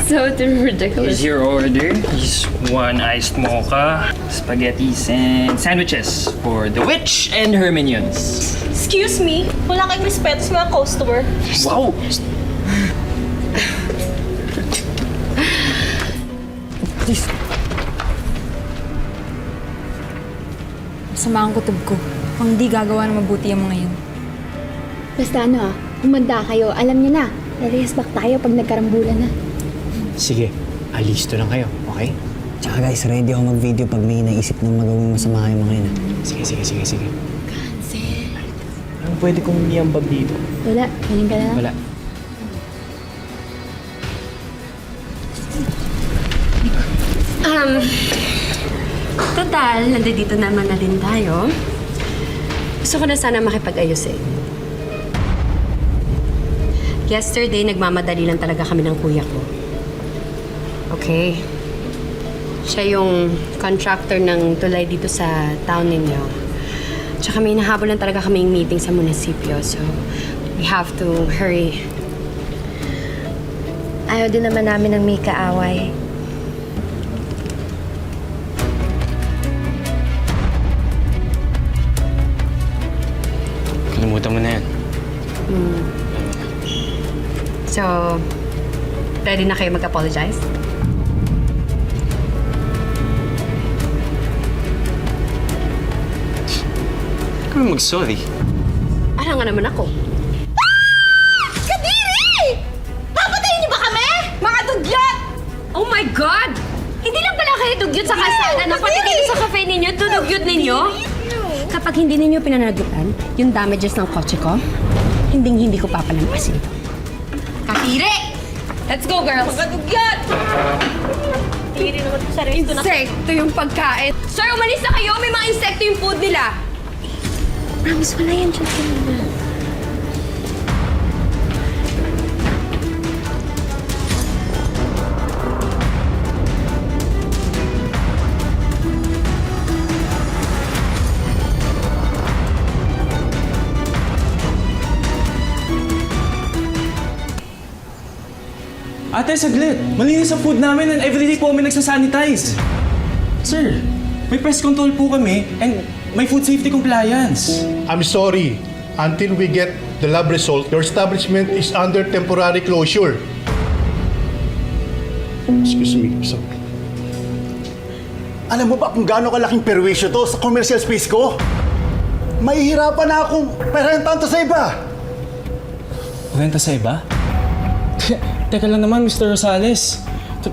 So ridiculous. Here's your order. Just one iced mocha, spaghettis, and sandwiches for the witch and her minions. Excuse me, wala kayong respeto sa mga customer. Wow! Masama ang kutob ko. Kung hindi gagawa ng mabuti ang mga yun. Basta humanda kayo. Alam niyo na, na-race back tayo pag nagkarambulan na. Sige, alisto lang kayo, okay? Tsaka guys, ready ako mag-video pag may naisip ng magawang masama yung mga yun. Sige. Cancel. Anong pwede kong iambag dito? Wala, hiling ka na lang. Wala. Total, nandito naman na din tayo. Gusto ko na sana makipag-ayos eh. Yesterday, nagmamadali lang talaga kami ng kuya ko. Okay. Siya yung contractor ng tulay dito sa town ninyo. Tsaka may nahabol lang talaga kaming meeting sa munisipyo, so we have to hurry. Ayaw din naman namin ng may kaaway. Kalimutan mo na yan. So, ready na kayo mag-apologize? Kami mag-sorry. Alam nga naman ako. Kadiri! Papatayin niyo ba kami? Mga dugyot! Oh my God! Hindi lang pala kayo dugyot sa kalsada na pati dito sa cafe ninyo, tudugyot ninyo? Kapag hindi ninyo pinanagutan yung damages ng kotse ko, hindi ko papalampasin to. Katire! Let's go, girls! Mga dugyot! Kadiri naman sa sarili. Insekto yung pagkain. Sir, umalis na kayo! May mga insekto yung food nila! Promise, wala yan dyan kanina. Ate, saglit. Malinis ang food namin and everyday po kami nagsasanitize. Sir, may pest control po kami and may food safety compliance. I'm sorry. Until we get the lab result, your establishment is under temporary closure. Excuse me, sir. Alam mo ba kung gaano kalaking perwisyo to sa commercial space ko? Mahihirapan na akong perentahan to sa iba. Renta sa iba? Teka lang naman, Mr. Rosales.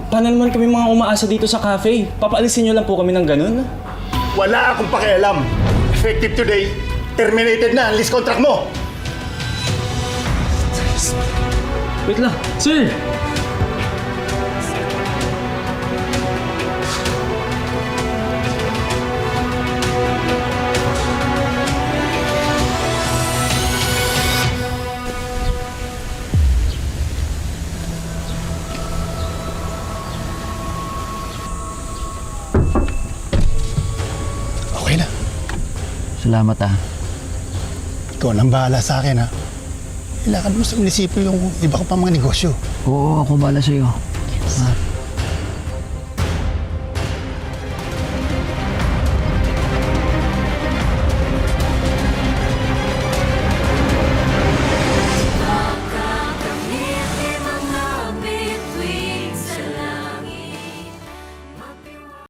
Paano naman kami mga umaasa dito sa cafe? Papaalisin niyo lang po kami ng ganun? Wala akong pakialam. Effective today, terminated na ang lease contract mo. Wait lang. Sir! Okay na. Salamat Ikaw nang bahala sa akin, ha? Ilakad mo sa munisipyo yung iba ko pa mga negosyo. Oo, ako bala sa'yo.